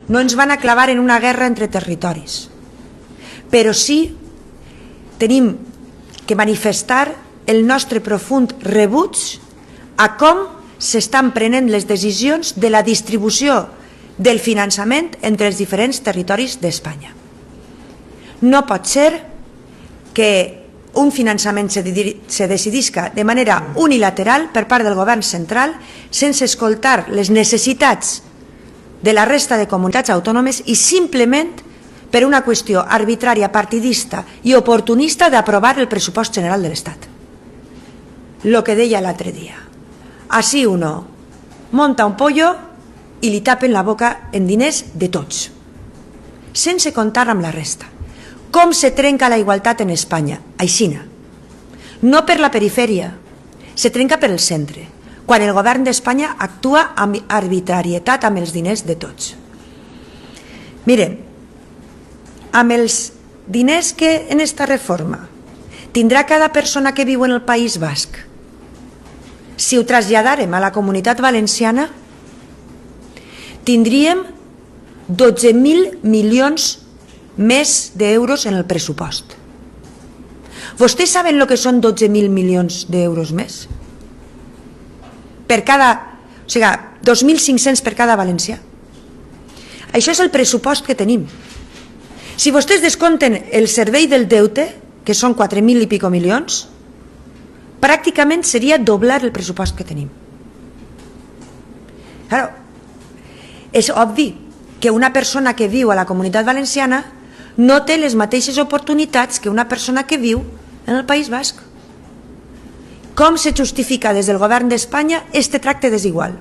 No ens van a clavar en una guerra entre territoris, però sí tenim que manifestar el nostre profund rebuig a com s'estan prenent les decisions de la distribució del finançament entre els diferents territoris d'Espanya. No pot ser que un finançament se decidisca de manera unilateral per part del govern central sense escoltar les necessitats de la resta de comunitats autònomes i simplement per una qüestió arbitrària, partidista i oportunista d'aprovar el pressupost general de l'Estat. Lo que deia l'altre dia. Así uno monta un pollo i li tapen la boca en diners de tots, sense comptar amb la resta. Com se trenca la igualtat en Espanya? Aixina. No per la perifèria, se trenca per el centre, quan el govern d'Espanya actua amb arbitrarietat amb els diners de tots. Miren, amb els diners que en esta reforma tindrà cada persona que viu en el País Basc, si ho traslladàrem a la Comunitat Valenciana, tindríem 12.000 milions més d'euros en el pressupost. ¿Vostès saben lo que són 12.000 milions d'euros més? Per cada, o sigui, 2.500 per cada valencià. Això és el pressupost que tenim. Si vostès descompten el servei del deute, que són 4.000 i pico milions, pràcticament seria doblar el pressupost que tenim. Claro, és obvi que una persona que viu a la Comunitat Valenciana no té les mateixes oportunitats que una persona que viu en el País Basc. Com se justifica des del govern d'Espanya este tracte desigual?